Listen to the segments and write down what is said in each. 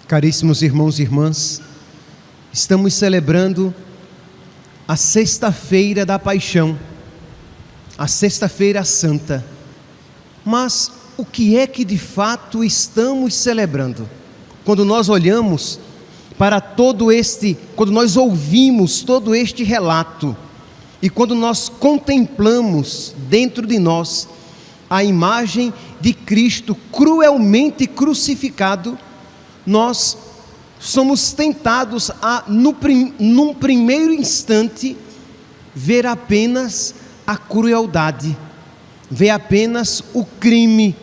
Caríssimos irmãos e irmãs, estamos celebrando a Sexta-feira da Paixão, a Sexta-feira Santa. Mas o que é que de fato estamos celebrando? Quando nós olhamos para quando nós ouvimos todo este relato e quando nós contemplamos dentro de nós a imagem de Cristo cruelmente crucificado, nós somos tentados a, num primeiro instante, ver apenas a crueldade, ver apenas o crime,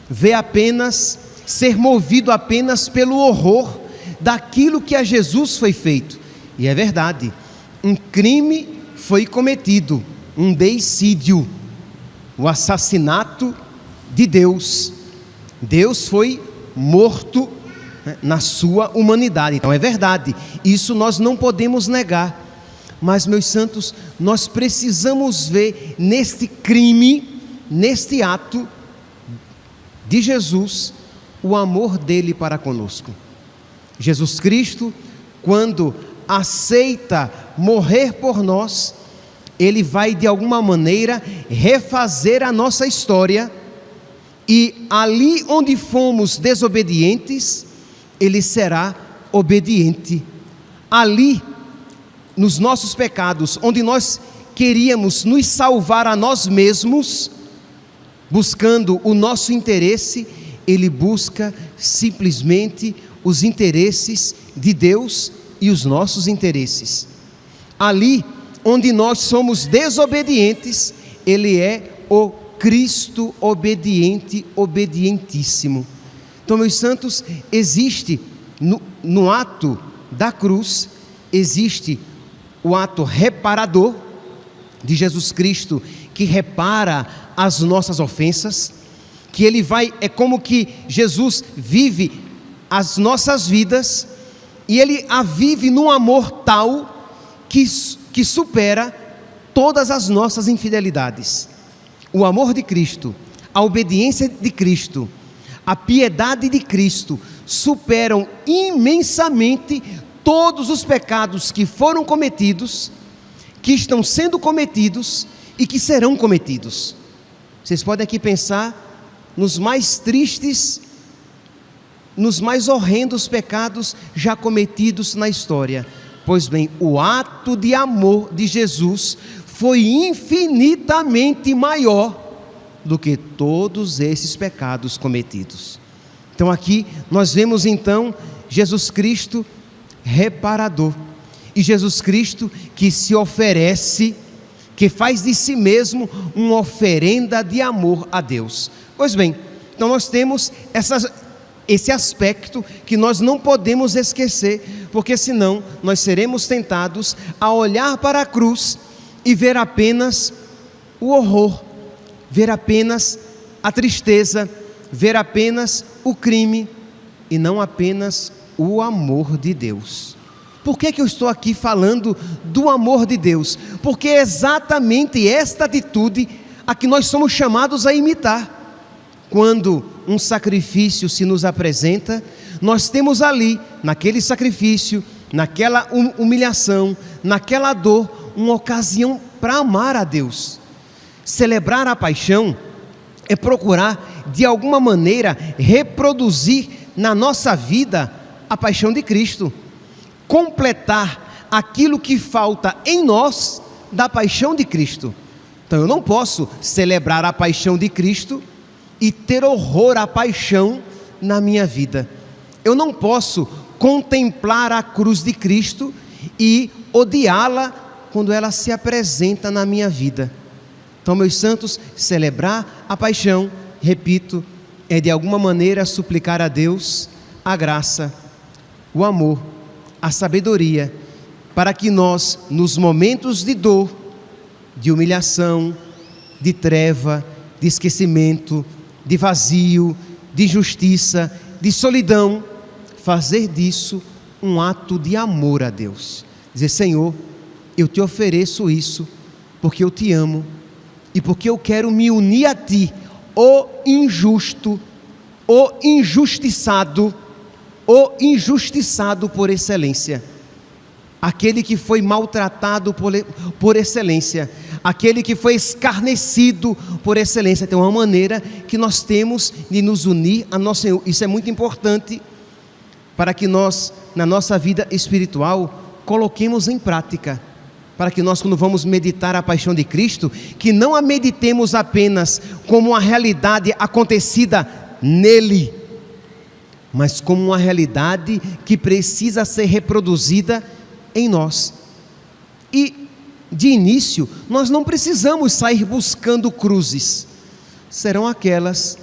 ver apenas, ser movido apenas pelo horror daquilo que a Jesus foi feito. E é verdade, um crime foi cometido, um deicídio, o assassinato de Deus. Deus foi morto na sua humanidade. Então é verdade, isso nós não podemos negar. Mas, meus santos, nós precisamos ver neste crime, neste ato de Jesus, o amor dele para conosco. Jesus Cristo, quando aceita morrer por nós, ele vai de alguma maneira refazer a nossa história, e ali onde fomos desobedientes, ele será obediente. Ali, nos nossos pecados, onde nós queríamos nos salvar a nós mesmos, buscando o nosso interesse, ele busca simplesmente os interesses de Deus e os nossos interesses. Ali onde nós somos desobedientes, ele é o Cristo obediente, obedientíssimo. Então, meus santos, existe no ato da cruz, existe o ato reparador de Jesus Cristo, que repara as nossas ofensas, que ele vai, é como que Jesus vive as nossas vidas, e ele a vive num amor tal que supera todas as nossas infidelidades. O amor de Cristo, a obediência de Cristo, a piedade de Cristo superam imensamente todos os pecados que foram cometidos, que estão sendo cometidos e que serão cometidos. Vocês podem aqui pensar nos mais tristes, nos mais horrendos pecados já cometidos na história. Pois bem, o ato de amor de Jesus foi infinitamente maior do que todos esses pecados cometidos. Então aqui nós vemos então Jesus Cristo reparador, e Jesus Cristo que se oferece, que faz de si mesmo uma oferenda de amor a Deus. Pois bem, então nós temos esse aspecto que nós não podemos esquecer, porque senão nós seremos tentados a olhar para a cruz e ver apenas o horror, ver apenas a tristeza, ver apenas o crime e não apenas o amor de Deus. Por que eu estou aqui falando do amor de Deus? Porque é exatamente esta atitude a que nós somos chamados a imitar. Quando um sacrifício se nos apresenta, nós temos ali, naquele sacrifício, naquela humilhação, naquela dor, uma ocasião para amar a Deus. Celebrar a paixão é procurar, de alguma maneira, reproduzir na nossa vida a paixão de Cristo, completar aquilo que falta em nós da paixão de Cristo. Então eu não posso celebrar a paixão de Cristo e ter horror à paixão na minha vida. Eu não posso contemplar a cruz de Cristo e odiá-la quando ela se apresenta na minha vida. Então, meus santos, celebrar a paixão, repito, é de alguma maneira suplicar a Deus a graça, o amor, a sabedoria, para que nós, nos momentos de dor, de humilhação, de treva, de esquecimento, de vazio, de injustiça, de solidão, fazer disso um ato de amor a Deus. Dizer: Senhor, eu te ofereço isso porque eu te amo e porque eu quero me unir a ti, o injusto, o injustiçado por excelência, aquele que foi maltratado por excelência, aquele que foi escarnecido por excelência. Tem uma maneira que nós temos de nos unir a nosso Senhor. Isso é muito importante para que nós, na nossa vida espiritual, coloquemos em prática, para que nós, quando vamos meditar a paixão de Cristo, que não a meditemos apenas como uma realidade acontecida nele, mas como uma realidade que precisa ser reproduzida em nós. E, de início, nós não precisamos sair buscando cruzes. Serão aquelas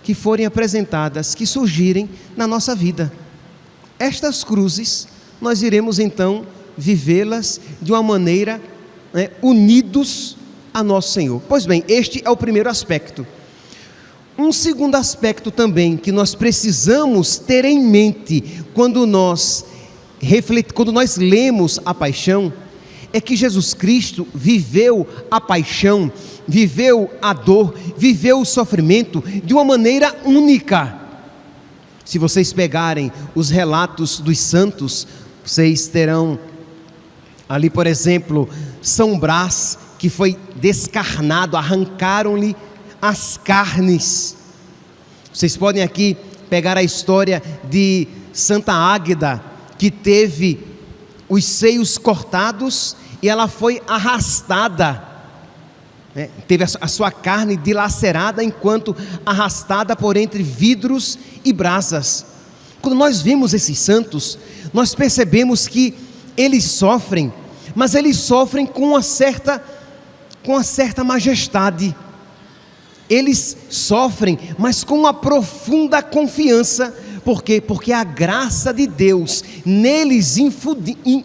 que forem apresentadas, que surgirem na nossa vida. Estas cruzes, nós iremos então vivê-las de uma maneira, unidos a nosso Senhor. Pois bem, este é o primeiro aspecto. Um segundo aspecto também que nós precisamos ter em mente quando nós lemos a paixão, é que Jesus Cristo viveu a paixão, viveu a dor, viveu o sofrimento de uma maneira única. Se vocês pegarem os relatos dos santos, vocês terão ali, por exemplo, São Brás, que foi descarnado, arrancaram-lhe as carnes. Vocês podem aqui pegar a história de Santa Águeda, que teve os seios cortados e ela foi arrastada, teve a sua carne dilacerada enquanto arrastada por entre vidros e brasas. Quando nós vemos esses santos, nós percebemos que eles sofrem, mas eles sofrem com uma certa majestade. Eles sofrem, mas com uma profunda confiança. Por quê? Porque a graça de Deus neles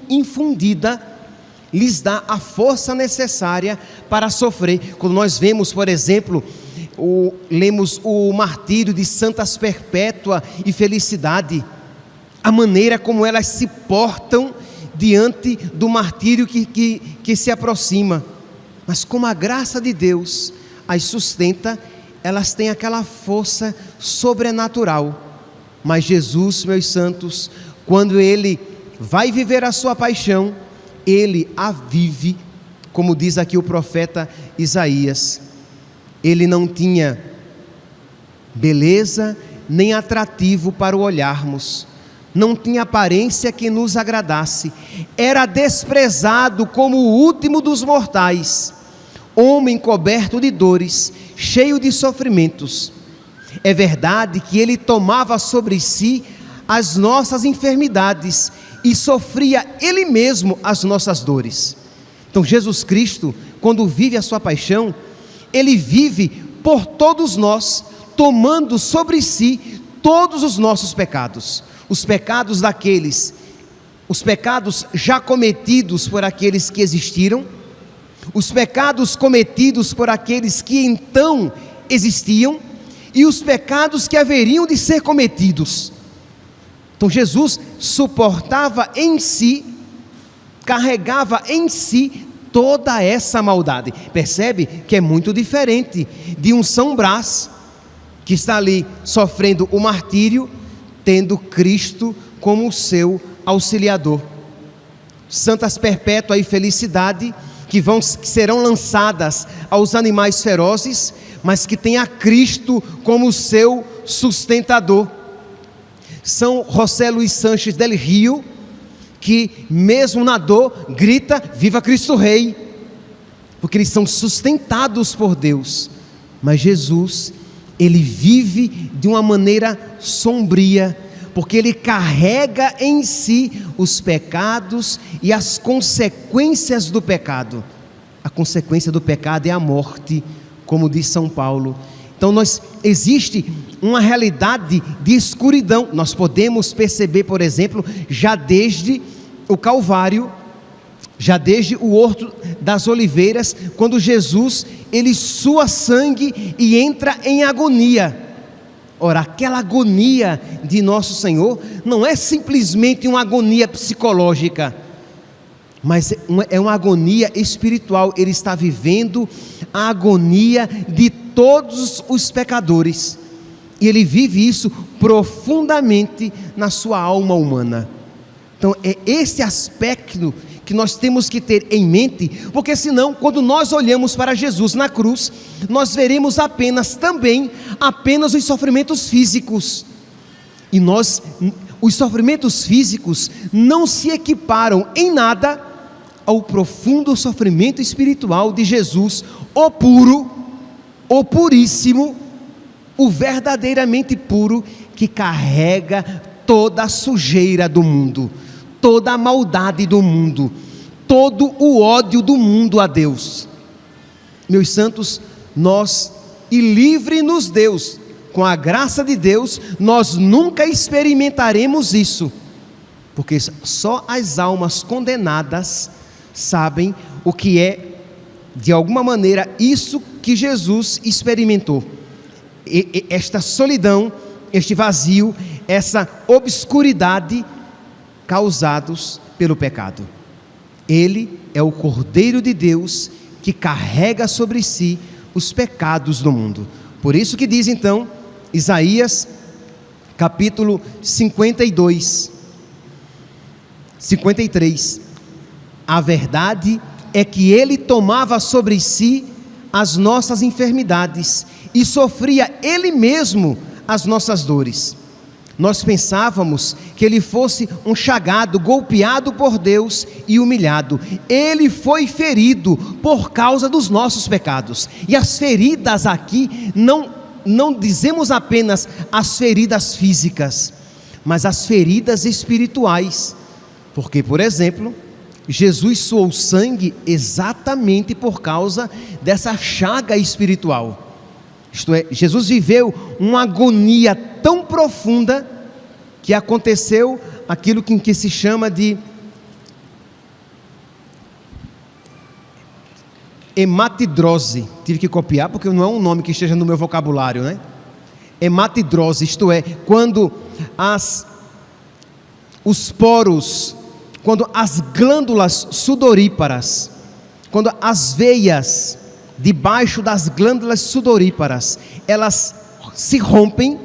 infundida lhes dá a força necessária para sofrer. Quando nós vemos, por exemplo, lemos o martírio de Santas Perpétua e Felicidade, a maneira como elas se portam diante do martírio que se aproxima. Mas como a graça de Deus as sustenta, elas têm aquela força sobrenatural. Mas Jesus, meus santos, quando Ele vai viver a sua paixão, Ele a vive, como diz aqui o profeta Isaías. Ele não tinha beleza nem atrativo para o olharmos, não tinha aparência que nos agradasse, era desprezado como o último dos mortais, homem coberto de dores, cheio de sofrimentos. É verdade que Ele tomava sobre si as nossas enfermidades e sofria Ele mesmo as nossas dores. Então Jesus Cristo, quando vive a sua paixão, Ele vive por todos nós, tomando sobre si todos os nossos pecados. Os pecados já cometidos por aqueles que existiram, os pecados cometidos por aqueles que então existiam, e os pecados que haveriam de ser cometidos. Então Jesus suportava em si, carregava em si toda essa maldade. Percebe que é muito diferente de um São Brás, que está ali sofrendo o martírio, tendo Cristo como o seu auxiliador. Santas Perpétua e Felicidade, que serão lançadas aos animais ferozes, mas que tem a Cristo como seu sustentador. São José Luís Sanches del Rio, que mesmo na dor grita: viva Cristo Rei, porque eles são sustentados por Deus. Mas Jesus, Ele vive de uma maneira sombria, porque Ele carrega em si os pecados e as consequências do pecado. A consequência do pecado é a morte, como diz São Paulo. Então existe uma realidade de escuridão. Nós podemos perceber, por exemplo, já desde o Calvário, já desde o Horto das Oliveiras, quando Jesus, Ele sua sangue e entra em agonia. Ora, aquela agonia de nosso Senhor não é simplesmente uma agonia psicológica, mas é uma agonia espiritual. Ele está vivendo a agonia de todos os pecadores, e ele vive isso profundamente na sua alma humana. Então é esse aspecto que nós temos que ter em mente, porque senão, quando nós olhamos para Jesus na cruz, nós veremos apenas os sofrimentos físicos, e os sofrimentos físicos não se equiparam em nada ao profundo sofrimento espiritual de Jesus, o puro, o puríssimo, o verdadeiramente puro, que carrega toda a sujeira do mundo, toda a maldade do mundo, todo o ódio do mundo a Deus. Meus santos, e livre-nos Deus, com a graça de Deus, nós nunca experimentaremos isso, porque só as almas condenadas sabem o que é, de alguma maneira, isso que Jesus experimentou. Esta solidão, este vazio, essa obscuridade causados pelo pecado. Ele é o Cordeiro de Deus que carrega sobre si os pecados do mundo. Por isso que diz então Isaías capítulo 53: a verdade é que ele tomava sobre si as nossas enfermidades e sofria ele mesmo as nossas dores. Nós pensávamos que ele fosse um chagado, golpeado por Deus e humilhado. Ele foi ferido por causa dos nossos pecados. E as feridas aqui, não dizemos apenas as feridas físicas, mas as feridas espirituais. Porque, por exemplo, Jesus suou sangue exatamente por causa dessa chaga espiritual. Isto é, Jesus viveu uma agonia tão profunda que aconteceu aquilo que se chama de hematidrose. Tive que copiar porque não é um nome que esteja no meu vocabulário, né? Hematidrose, isto é, quando os poros, quando as glândulas sudoríparas, quando as veias debaixo das glândulas sudoríparas, elas se rompem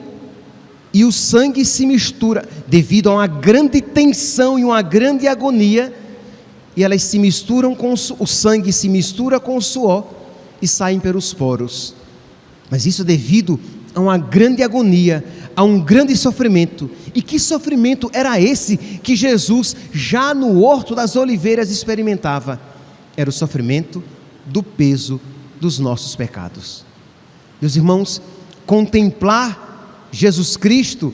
e o sangue se mistura, devido a uma grande tensão e uma grande agonia, e elas se misturam o sangue se mistura com o suor e saem pelos poros. Mas isso devido a uma grande agonia, a um grande sofrimento. E que sofrimento era esse que Jesus, já no Horto das Oliveiras, experimentava? Era o sofrimento do peso dos nossos pecados. Meus irmãos, contemplar Jesus Cristo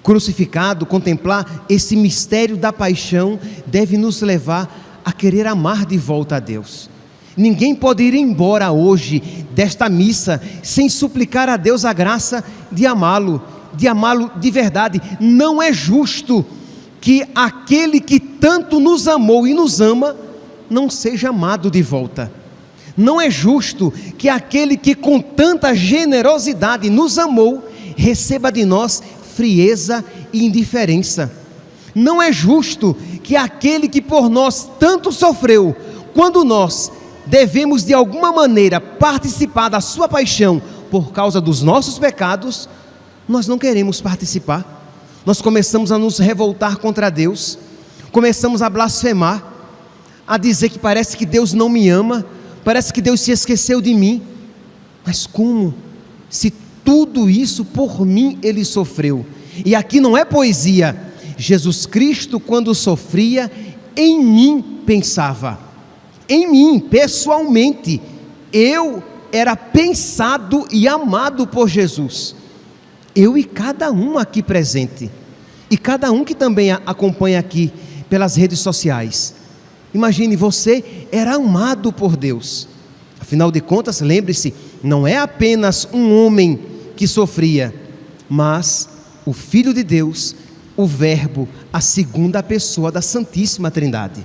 crucificado, contemplar esse mistério da paixão, deve nos levar a querer amar de volta a Deus. Ninguém pode ir embora hoje desta missa sem suplicar a Deus a graça de amá-lo de verdade. Não é justo que aquele que tanto nos amou e nos ama não seja amado de volta. Não é justo que aquele que com tanta generosidade nos amou receba de nós frieza e indiferença. Não é justo que aquele que por nós tanto sofreu, quando nós devemos de alguma maneira participar da sua paixão por causa dos nossos pecados, nós não queremos participar. Nós começamos a nos revoltar contra Deus, começamos a blasfemar, a dizer que parece que Deus não me ama, parece que Deus se esqueceu de mim. Mas como? Se tudo isso por mim Ele sofreu. E aqui não é poesia. Jesus Cristo, quando sofria, em mim pensava. Em mim, pessoalmente, eu era pensado e amado por Jesus. Eu e cada um aqui presente, e cada um que também acompanha aqui pelas redes sociais. Imagine, você era amado por Deus. Afinal de contas, lembre-se, não é apenas um homem que sofria, mas o Filho de Deus, o Verbo, a segunda pessoa da Santíssima Trindade.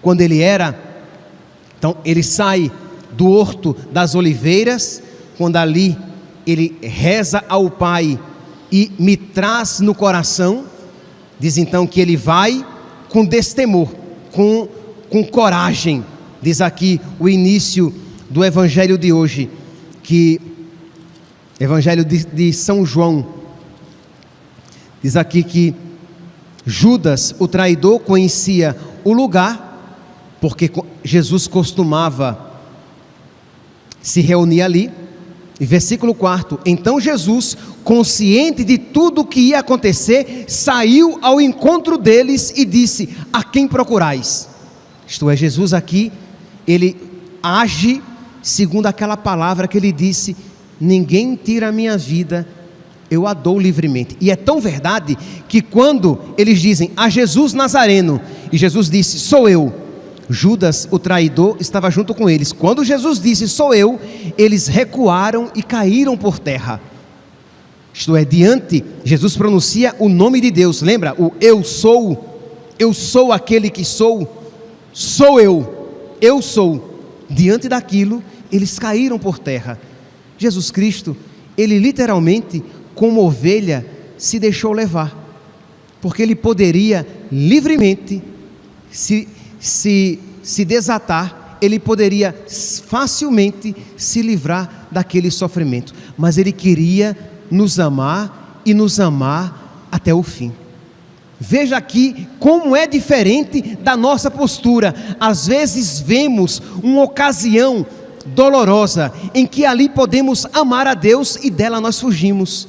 Quando então ele sai do Horto das Oliveiras, quando ali ele reza ao Pai e me traz no coração, diz então que ele vai com destemor, com coragem. Diz aqui o início do evangelho de hoje, que evangelho de São João, diz aqui que Judas, o traidor, conhecia o lugar, porque Jesus costumava se reunir ali. E versículo 4, então Jesus, consciente de tudo o que ia acontecer, saiu ao encontro deles e disse: a quem procurais? Isto é, Jesus aqui, ele age segundo aquela palavra que ele disse: ninguém tira a minha vida, eu a dou livremente. E é tão verdade que quando eles dizem a Jesus Nazareno, e Jesus disse: sou eu, Judas, o traidor, estava junto com eles. Quando Jesus disse: sou eu, eles recuaram e caíram por terra. Isto é, Jesus pronuncia o nome de Deus. Lembra? O eu sou aquele que sou eu sou. Diante daquilo, eles caíram por terra. Jesus Cristo, ele literalmente, como ovelha, se deixou levar, porque ele poderia livremente se desatar, ele poderia facilmente se livrar daquele sofrimento, mas ele queria nos amar e nos amar até o fim. Veja aqui como é diferente da nossa postura. Às vezes vemos uma ocasião dolorosa em que ali podemos amar a Deus e dela nós fugimos.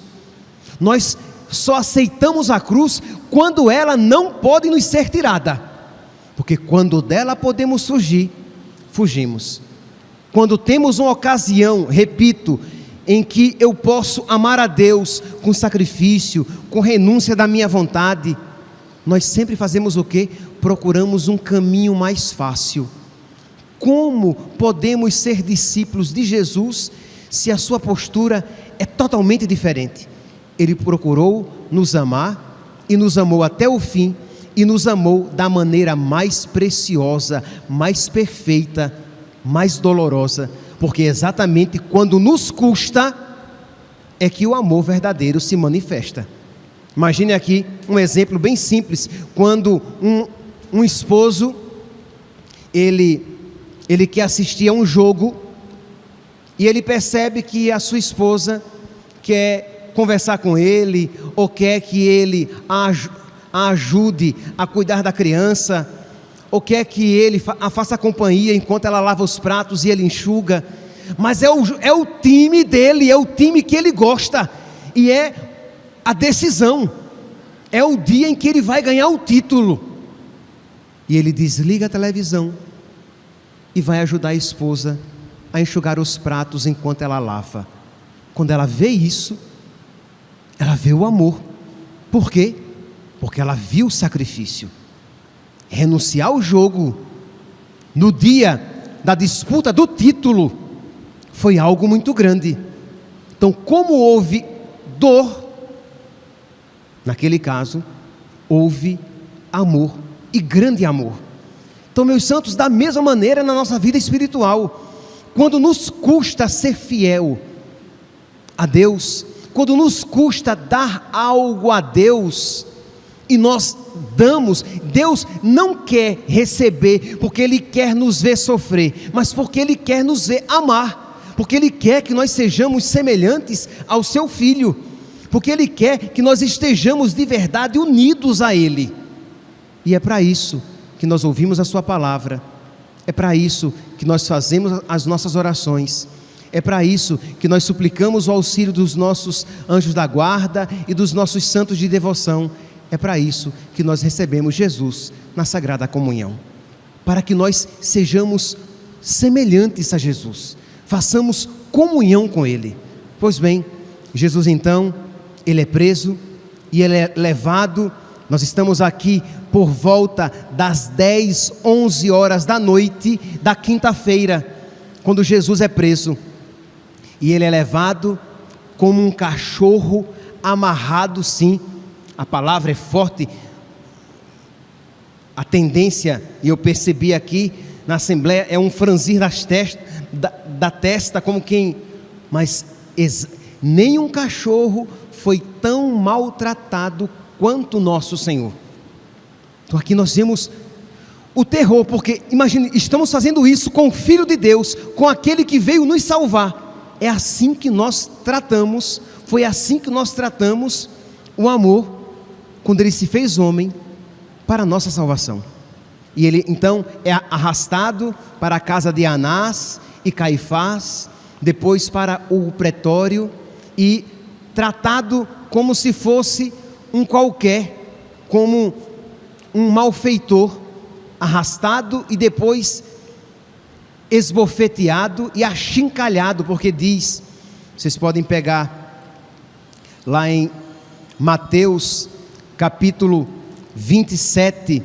Nós só aceitamos a cruz quando ela não pode nos ser tirada, porque quando dela podemos fugir, fugimos. Quando temos uma ocasião, repito, em que eu posso amar a Deus com sacrifício, com renúncia da minha vontade, nós sempre fazemos o quê? Procuramos um caminho mais fácil. Como podemos ser discípulos de Jesus se a sua postura é totalmente diferente? Ele procurou nos amar e nos amou até o fim, e nos amou da maneira mais preciosa, mais perfeita, mais dolorosa, porque exatamente quando nos custa é que o amor verdadeiro se manifesta. Imagine aqui um exemplo bem simples, quando um esposo, ele quer assistir a um jogo, e ele percebe que a sua esposa quer conversar com ele, ou quer que ele a ajude a cuidar da criança, ou quer que ele a faça companhia enquanto ela lava os pratos e ele enxuga, mas é o time dele, é o time que ele gosta, e é a decisão, é o dia em que ele vai ganhar o título, e ele desliga a televisão e vai ajudar a esposa a enxugar os pratos enquanto ela lava. Quando ela vê isso, ela vê o amor. Por quê? Porque ela viu o sacrifício. Renunciar ao jogo no dia da disputa do título foi algo muito grande. Então, como houve dor, naquele caso houve amor, e grande amor. Então, meus santos, da mesma maneira na nossa vida espiritual, quando nos custa ser fiel a Deus, quando nos custa dar algo a Deus, e nós damos, Deus não quer receber porque Ele quer nos ver sofrer, mas porque Ele quer nos ver amar, porque Ele quer que nós sejamos semelhantes ao Seu Filho, porque Ele quer que nós estejamos de verdade unidos a Ele. E é para isso que nós ouvimos a Sua palavra, é para isso que nós fazemos as nossas orações, é para isso que nós suplicamos o auxílio dos nossos anjos da guarda e dos nossos santos de devoção. É para isso que nós recebemos Jesus na Sagrada Comunhão, para que nós sejamos semelhantes a Jesus, façamos comunhão com Ele. Pois bem, Jesus então, Ele é preso e Ele é levado. Nós estamos aqui por volta das 10, 11 horas da noite da quinta-feira, quando Jesus é preso, e Ele é levado como um cachorro amarrado, sim. A palavra é forte, a tendência, e eu percebi aqui na Assembleia, é um franzir da testa, como quem, mas nenhum cachorro foi tão maltratado quanto nosso Senhor. Então aqui nós vemos o terror, porque imagine, estamos fazendo isso com o Filho de Deus, com aquele que veio nos salvar. É assim que nós tratamos, foi assim que nós tratamos o amor, quando ele se fez homem para a nossa salvação. E ele então é arrastado para a casa de Anás e Caifás, depois para o pretório e tratado como se fosse um qualquer, como um malfeitor, arrastado e depois esbofeteado e achincalhado, porque diz, vocês podem pegar lá em Mateus capítulo 27,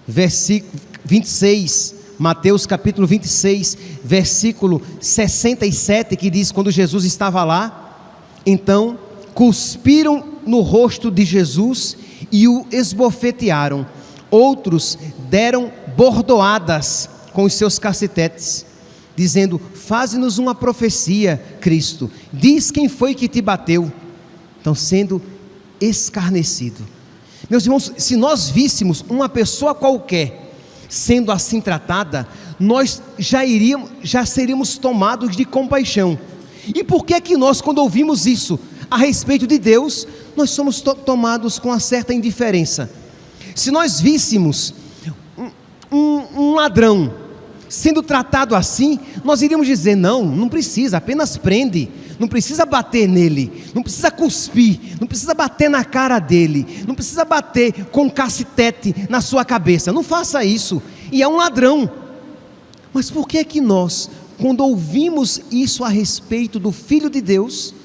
versículo 26, Mateus capítulo 26, versículo 67, que diz, quando Jesus estava lá, então cuspiram no rosto de Jesus e o esbofetearam. Outros deram bordoadas com os seus cacetetes, dizendo: faze-nos uma profecia, Cristo, diz quem foi que te bateu. Estão sendo escarnecido. Meus irmãos, se nós víssemos uma pessoa qualquer sendo assim tratada, nós já seríamos tomados de compaixão. E por que é que nós, quando ouvimos isso a respeito de Deus, nós somos tomados com uma certa indiferença? Se nós víssemos um ladrão sendo tratado assim, nós iríamos dizer: não precisa, apenas prende, não precisa bater nele, não precisa cuspir, não precisa bater na cara dele, não precisa bater com cacetete na sua cabeça, não faça isso, e é um ladrão. Mas por que é que nós, quando ouvimos isso a respeito do Filho de Deus,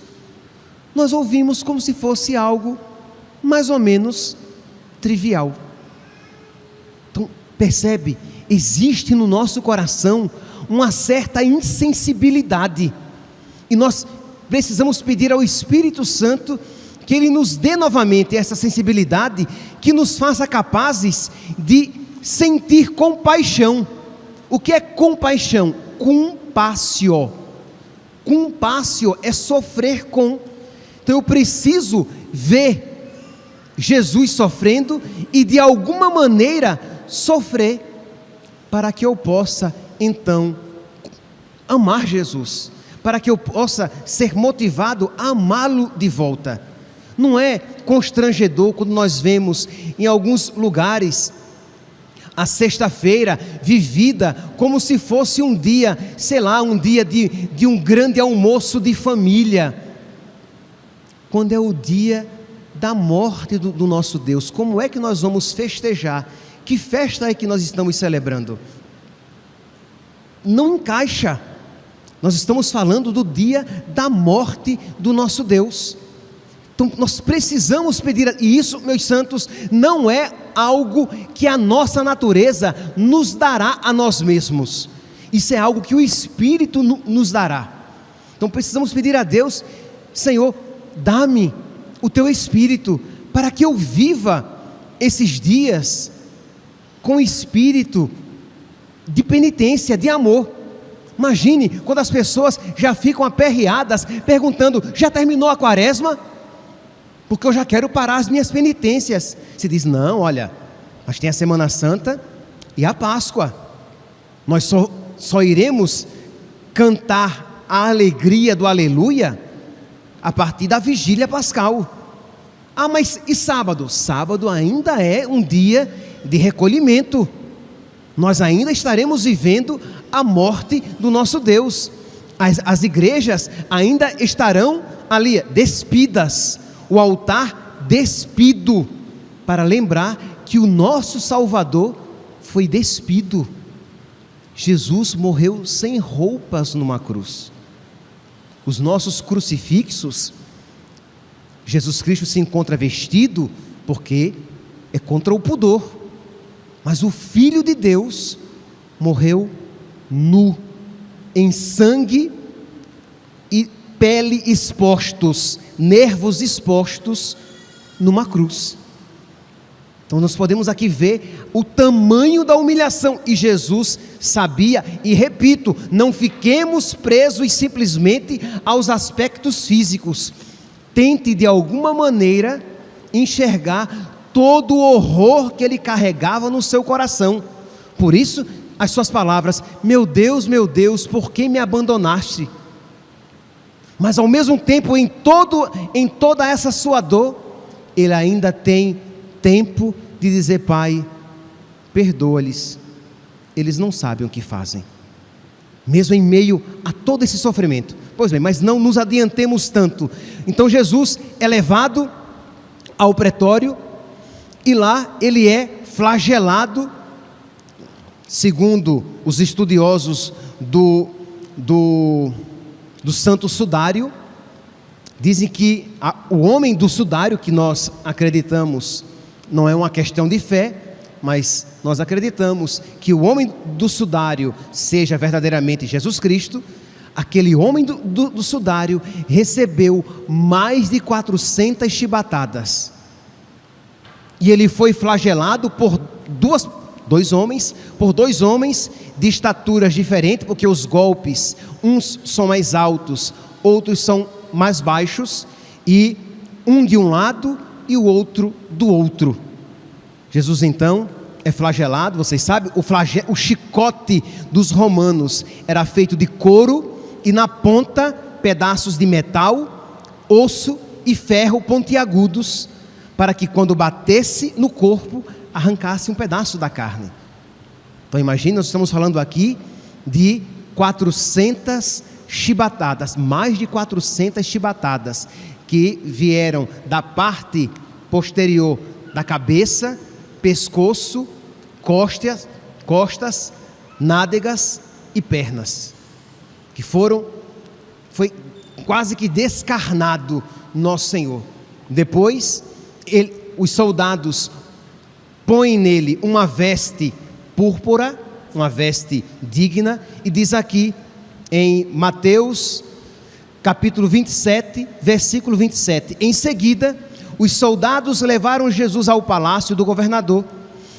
nós ouvimos como se fosse algo mais ou menos trivial? Então, percebe, existe no nosso coração uma certa insensibilidade, e nós precisamos pedir ao Espírito Santo que Ele nos dê novamente essa sensibilidade, que nos faça capazes de sentir compaixão. O que é compaixão? Compassio. Compassio é sofrer com. Então eu preciso ver Jesus sofrendo e de alguma maneira sofrer, para que eu possa então amar Jesus, para que eu possa ser motivado a amá-lo de volta. Não é constrangedor quando nós vemos em alguns lugares a sexta-feira vivida como se fosse um dia, sei lá, um dia de um grande almoço de família, quando é o dia da morte do nosso Deus? Como é que nós vamos festejar? Que festa é que nós estamos celebrando? Não encaixa. Nós estamos falando do dia da morte do nosso Deus. Então nós precisamos pedir, e isso, meus santos, não é algo que a nossa natureza nos dará a nós mesmos. Isso é algo que o Espírito nos dará. Então precisamos pedir a Deus: Senhor, dá-me o Teu Espírito, para que eu viva esses dias com espírito de penitência, de amor. Imagine quando as pessoas já ficam aperreadas, perguntando: já terminou a quaresma? Porque eu já quero parar as minhas penitências. Se diz: não, olha, mas tem a Semana Santa e a Páscoa. Nós só iremos cantar a alegria do aleluia a partir da vigília pascal. Ah, mas e sábado? Sábado ainda é um dia de recolhimento. Nós ainda estaremos vivendo a morte do nosso Deus. As igrejas ainda estarão ali despidas, o altar despido, para lembrar que o nosso Salvador foi despido. Jesus morreu sem roupas numa cruz. Os nossos crucifixos, Jesus Cristo se encontra vestido porque é contra o pudor, mas o Filho de Deus morreu nu, em sangue e pele expostos, nervos expostos numa cruz. Então nós podemos aqui ver o tamanho da humilhação, e Jesus sabia, e repito, não fiquemos presos simplesmente aos aspectos físicos. Tente de alguma maneira enxergar todo o horror que ele carregava no seu coração. Por isso as suas palavras: meu Deus, por que me abandonaste? Mas ao mesmo tempo, em toda essa sua dor, ele ainda tem tempo de dizer: Pai, perdoa-lhes, eles não sabem o que fazem. Mesmo em meio a todo esse sofrimento. Pois bem, mas não nos adiantemos tanto. Então Jesus é levado ao pretório, e lá ele é flagelado, segundo os estudiosos do Santo Sudário. Dizem que o homem do sudário, que nós acreditamos, não é uma questão de fé, mas nós acreditamos que o homem do sudário seja verdadeiramente Jesus Cristo. Aquele homem do sudário recebeu mais de 400 chibatadas, e ele foi flagelado por dois homens de estaturas diferentes, porque os golpes, uns são mais altos, outros são mais baixos, e um de um lado e o outro do outro. Jesus então é flagelado. Vocês sabem, o chicote dos romanos era feito de couro, e na ponta pedaços de metal, osso e ferro pontiagudos, para que quando batesse no corpo, arrancasse um pedaço da carne. Então imagine, nós estamos falando aqui de 400 chibatadas, mais de 400 chibatadas, que vieram da parte posterior da cabeça, pescoço, costas, nádegas e pernas, que foi quase que descarnado nosso Senhor. Depois os soldados põem nele uma veste púrpura, uma veste digna, e diz aqui em Mateus capítulo 27, versículo 27: em seguida os soldados levaram Jesus ao palácio do governador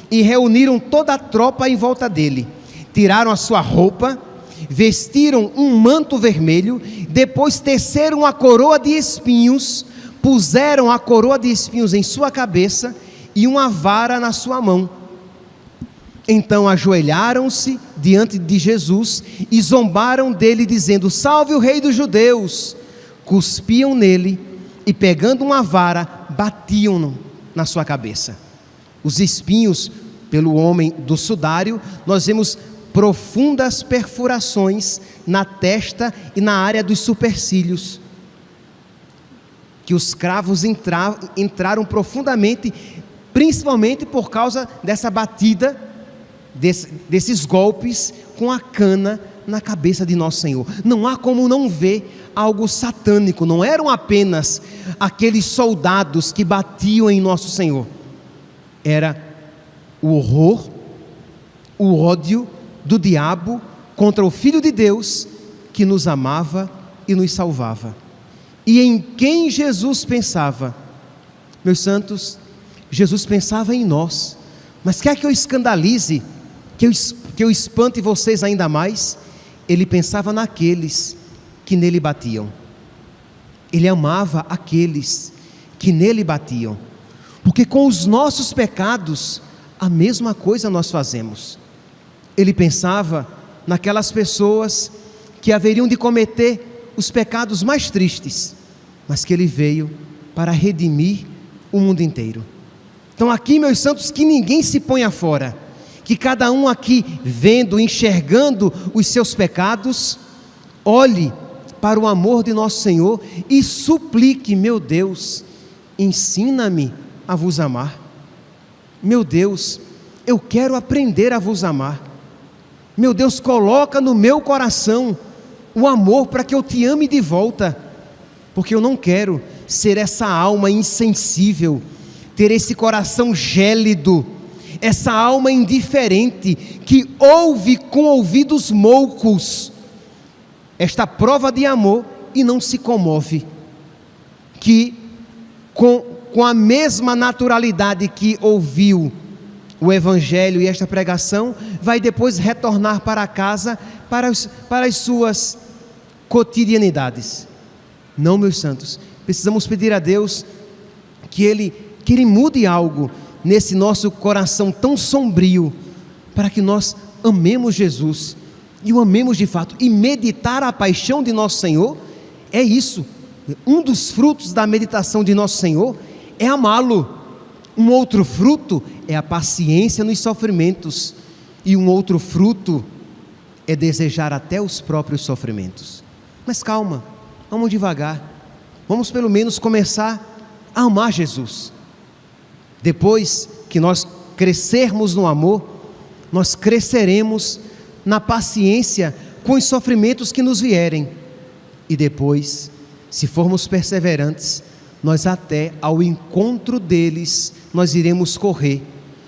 e reuniram toda a tropa em volta dele. Tiraram a sua roupa, vestiram um manto vermelho, depois teceram a coroa de espinhos, puseram a coroa de espinhos em sua cabeça e uma vara na sua mão. Então ajoelharam-se diante de Jesus e zombaram dele, dizendo: salve o rei dos judeus! Cuspiam nele e, pegando uma vara, batiam-no na sua cabeça. Os espinhos, pelo homem do sudário, nós vemos profundas perfurações na testa e na área dos supercílios, que os cravos entraram profundamente, principalmente por causa dessa batida, desses golpes com a cana na cabeça de nosso Senhor. Não há como não ver algo satânico. Não eram apenas aqueles soldados que batiam em nosso Senhor, era o horror, o ódio do diabo contra o Filho de Deus, que nos amava e nos salvava. E em quem Jesus pensava? Meus santos, Jesus pensava em nós. Mas quer que eu escandalize, que eu espante vocês ainda mais? Ele pensava naqueles que nele batiam. Ele amava aqueles que nele batiam, porque com os nossos pecados a mesma coisa nós fazemos. Ele pensava naquelas pessoas que haveriam de cometer os pecados mais tristes, mas que ele veio para redimir o mundo inteiro. Então aqui, meus santos, que ninguém se ponha fora, que cada um aqui, vendo, enxergando os seus pecados, olhe para o amor de nosso Senhor e suplique: meu Deus, ensina-me a vos amar. Meu Deus, eu quero aprender a vos amar. Meu Deus, coloca no meu coração o amor para que eu te ame de volta, porque eu não quero ser essa alma insensível, ter esse coração gélido, essa alma indiferente, que ouve com ouvidos moucos esta prova de amor e não se comove, que com a mesma naturalidade que ouviu o Evangelho e esta pregação, vai depois retornar para casa, para as suas cotidianidades. Não, meus santos, precisamos pedir a Deus que Ele mude algo nesse nosso coração tão sombrio, para que nós amemos Jesus, e o amemos de fato, e meditar a paixão de nosso Senhor, é isso. Um dos frutos da meditação de nosso Senhor é amá-lo. Um outro fruto é a paciência nos sofrimentos, e um outro fruto é desejar até os próprios sofrimentos. Mas calma, vamos devagar, vamos pelo menos começar a amar Jesus. Depois que nós crescermos no amor, nós cresceremos na paciência com os sofrimentos que nos vierem, e depois, se formos perseverantes, nós até ao encontro deles, nós iremos correr,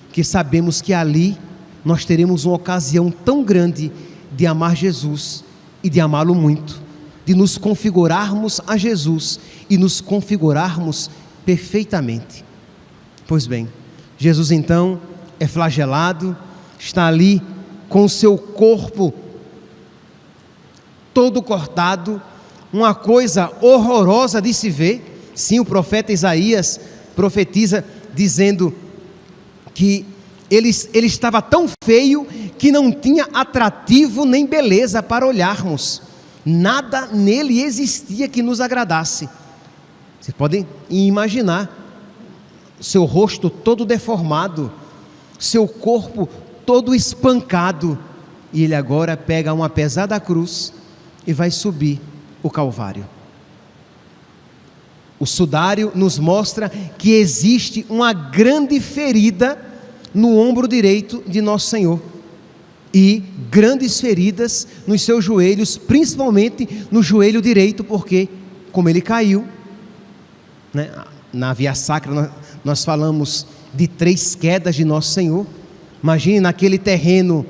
porque sabemos que ali nós teremos uma ocasião tão grande de amar Jesus e de amá-lo muito, de nos configurarmos a Jesus e nos configurarmos perfeitamente. Pois bem, Jesus então é flagelado, está ali com o seu corpo todo cortado, uma coisa horrorosa de se ver. Sim, o profeta Isaías profetiza dizendo que ele estava tão feio que não tinha atrativo nem beleza para olharmos. Nada nele existia que nos agradasse. Vocês podem imaginar seu rosto todo deformado, seu corpo todo espancado, e ele agora pega uma pesada cruz e vai subir o Calvário. O sudário nos mostra que existe uma grande ferida no ombro direito de nosso Senhor, e grandes feridas nos seus joelhos, principalmente no joelho direito, porque como ele caiu, né, na Via Sacra nós falamos de 3 quedas de nosso Senhor. Imagine naquele terreno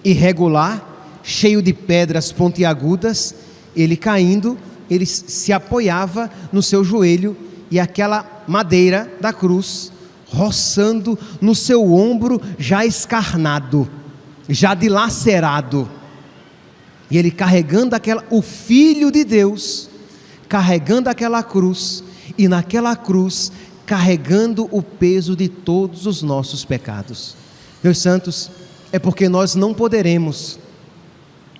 irregular, cheio de pedras pontiagudas, ele caindo, ele se apoiava no seu joelho, e aquela madeira da cruz roçando no seu ombro já escarnado, já dilacerado, e ele carregando o Filho de Deus, carregando aquela cruz, e naquela cruz carregando o peso de todos os nossos pecados. Meus santos, é porque nós não poderemos,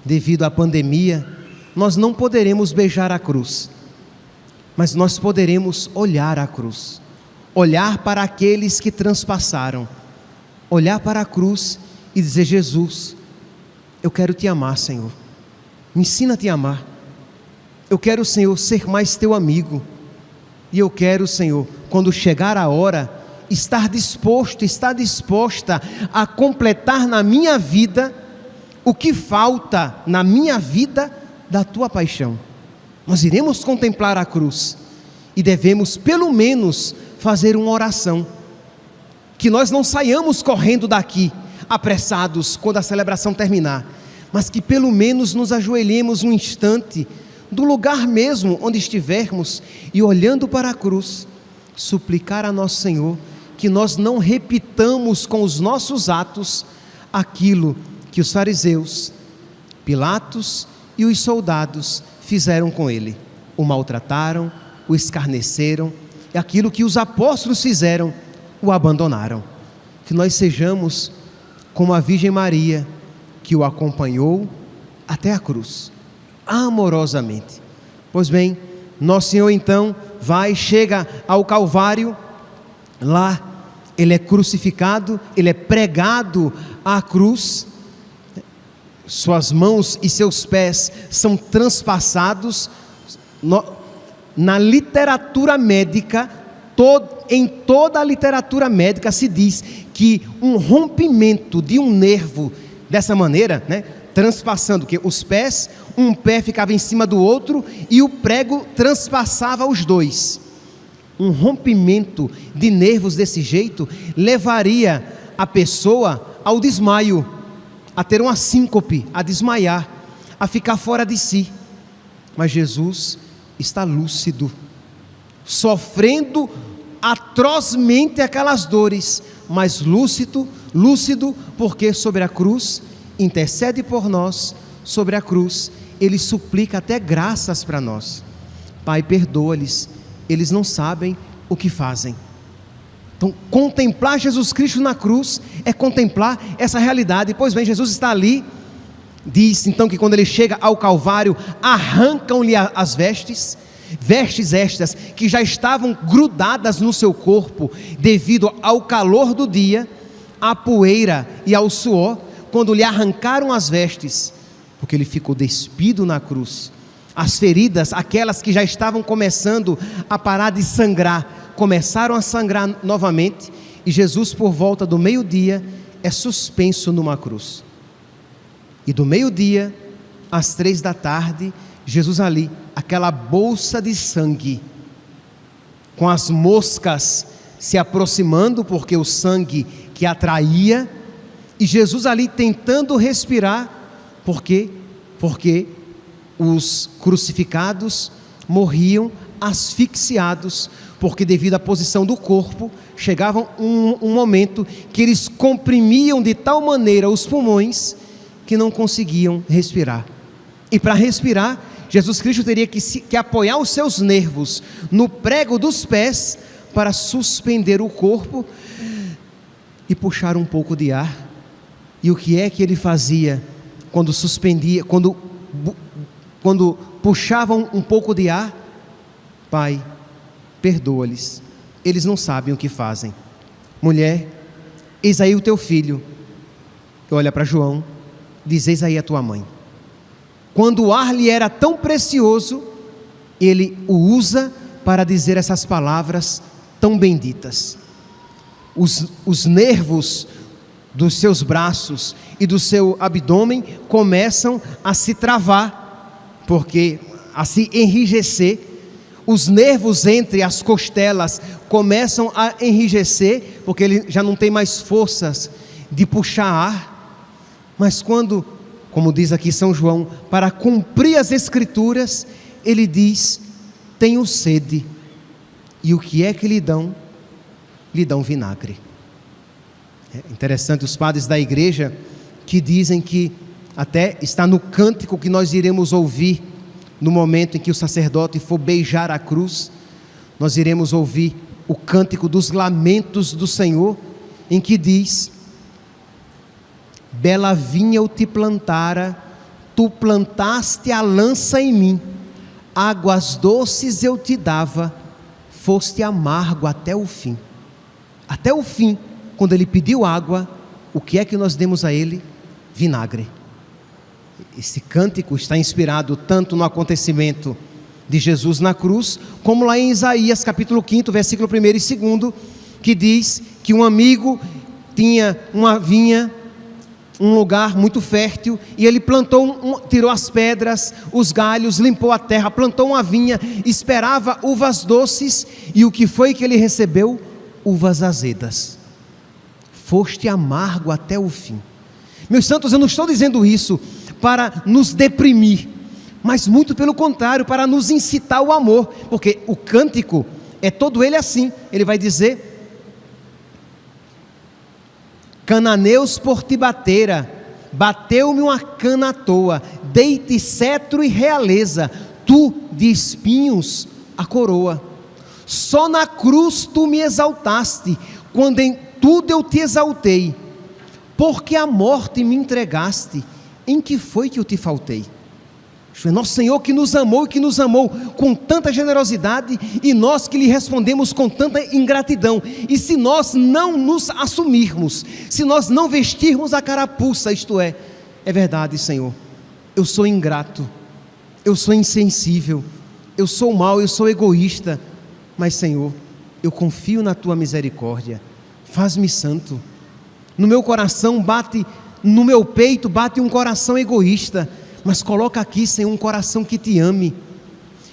devido à pandemia, nós não poderemos beijar a cruz, mas nós poderemos olhar a cruz, olhar para aqueles que transpassaram, olhar para a cruz e dizer: Jesus, eu quero te amar, Senhor, me ensina a te amar, eu quero, Senhor, ser mais teu amigo, e eu quero, Senhor, quando chegar a hora, estar disposta a completar na minha vida o que falta na minha vida da tua paixão. Nós iremos contemplar a cruz e devemos pelo menos fazer uma oração, que nós não saiamos correndo daqui apressados quando a celebração terminar, mas que pelo menos nos ajoelhemos um instante do lugar mesmo onde estivermos, e olhando para a cruz, suplicar a nosso Senhor que nós não repitamos com os nossos atos aquilo que os fariseus, Pilatos e os soldados fizeram com ele: o maltrataram, o escarneceram, e aquilo que os apóstolos fizeram, o abandonaram. Que nós sejamos como a Virgem Maria, que o acompanhou até a cruz, amorosamente. Pois bem, nosso Senhor então chega ao Calvário. Lá ele é crucificado, ele é pregado à cruz, suas mãos e seus pés são transpassados. Na literatura médica, em toda a literatura médica se diz que um rompimento de um nervo dessa maneira, né, transpassando, que os pés, um pé ficava em cima do outro e o prego transpassava os dois. Um rompimento de nervos desse jeito levaria a pessoa ao desmaio, a ter uma síncope, a desmaiar, a ficar fora de si. Mas Jesus está lúcido, sofrendo atrozmente aquelas dores, mas lúcido, porque sobre a cruz intercede por nós, sobre a cruz ele suplica até graças para nós. Pai, perdoa-lhes, eles não sabem o que fazem. Então, contemplar Jesus Cristo na cruz é contemplar essa realidade. Pois bem, Jesus está ali. Diz então que quando ele chega ao Calvário, arrancam-lhe as vestes estas que já estavam grudadas no seu corpo devido ao calor do dia, à poeira e ao suor. Quando lhe arrancaram as vestes, porque ele ficou despido na cruz, as feridas, aquelas que já estavam começando a parar de sangrar, começaram a sangrar novamente, e Jesus, por volta do meio-dia, é suspenso numa cruz. E do meio-dia às 3 da tarde, Jesus ali, aquela bolsa de sangue, com as moscas se aproximando, porque o sangue que atraía, e Jesus ali tentando respirar, porque os crucificados morriam asfixiados, porque devido à posição do corpo, chegava um momento que eles comprimiam de tal maneira os pulmões, que não conseguiam respirar. E para respirar, Jesus Cristo teria que apoiar os seus nervos no prego dos pés, para suspender o corpo e puxar um pouco de ar. E o que é que ele fazia quando suspendia, quando puxavam um pouco de ar? Pai, perdoa-lhes, eles não sabem o que fazem. Mulher, eis aí o teu filho. Olha para João, diz: eis aí a tua mãe. Quando o ar lhe era tão precioso, ele o usa para dizer essas palavras tão benditas. Os nervos dos seus braços e do seu abdômen começam a se travar, porque a se enrijecer. Os nervos entre as costelas começam a enrijecer, porque ele já não tem mais forças de puxar ar. Mas quando, como diz aqui São João, para cumprir as Escrituras, ele diz: tenho sede. E o que é que lhe dão? Lhe dão vinagre. É interessante, os padres da igreja que dizem que, até está no cântico que nós iremos ouvir no momento em que o sacerdote for beijar a cruz, nós iremos ouvir o cântico dos lamentos do Senhor, em que diz: bela vinha eu te plantara, tu plantaste a lança em mim, águas doces eu te dava, foste amargo até o fim. Até o fim, quando ele pediu água, o que é que nós demos a ele? Vinagre. Esse cântico está inspirado tanto no acontecimento de Jesus na cruz, como lá em Isaías capítulo 5, versículo 1 e 2, que diz que um amigo tinha uma vinha, um lugar muito fértil, e ele plantou, tirou as pedras, os galhos, limpou a terra, plantou uma vinha, esperava uvas doces, e o que foi que ele recebeu? Uvas azedas. Foste amargo até o fim. Meus santos, eu não estou dizendo isso para nos deprimir, mas muito pelo contrário, para nos incitar ao amor, porque o cântico é todo ele assim. Ele vai dizer: cananeus por ti batera, bateu-me uma cana à toa, dei-te cetro e realeza, tu de espinhos a coroa. Só na cruz tu me exaltaste, quando em tudo eu te exaltei, porque a morte me entregaste, em que foi que eu te faltei? Foi nosso Senhor que nos amou, e que nos amou com tanta generosidade, e nós que lhe respondemos com tanta ingratidão. E se nós não nos assumirmos, se nós não vestirmos a carapuça, isto é verdade, Senhor, eu sou ingrato, eu sou insensível, eu sou mau, eu sou egoísta, mas Senhor, eu confio na tua misericórdia, faz-me santo. No meu coração bate, no meu peito bate um coração egoísta, mas coloca aqui, Senhor, um coração que te ame.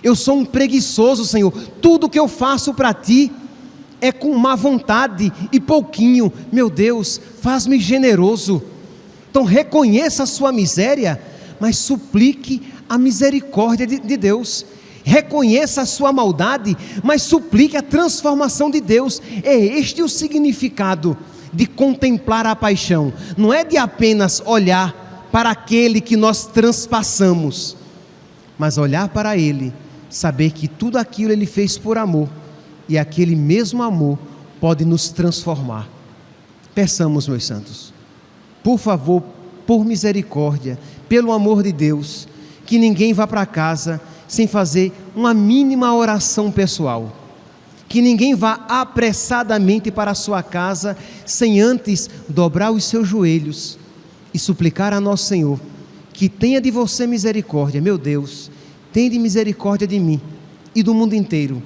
Eu sou um preguiçoso, Senhor, tudo que eu faço para ti é com má vontade e pouquinho. Meu Deus, faz-me generoso. Então reconheça a sua miséria, mas suplique a misericórdia de Deus. reconheça a sua maldade, mas suplique a transformação de Deus. É este o significado de contemplar a paixão. Não é de apenas olhar para aquele que nós transpassamos, mas olhar para Ele, saber que tudo aquilo Ele fez por amor, e aquele mesmo amor pode nos transformar. Peçamos, meus santos, por favor, por misericórdia, pelo amor de Deus, que ninguém vá para casa sem fazer uma mínima oração pessoal, que ninguém vá apressadamente para a sua casa sem antes dobrar os seus joelhos e suplicar a nosso Senhor que tenha de você misericórdia. Meu Deus, tende misericórdia de mim e do mundo inteiro,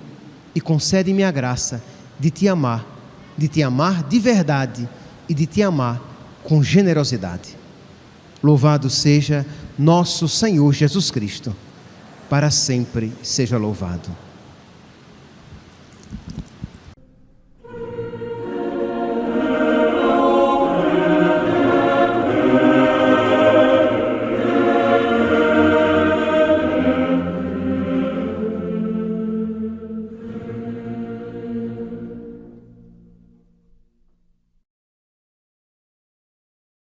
e concede-me a graça de te amar de verdade e de te amar com generosidade. Louvado seja nosso Senhor Jesus Cristo, para sempre seja louvado.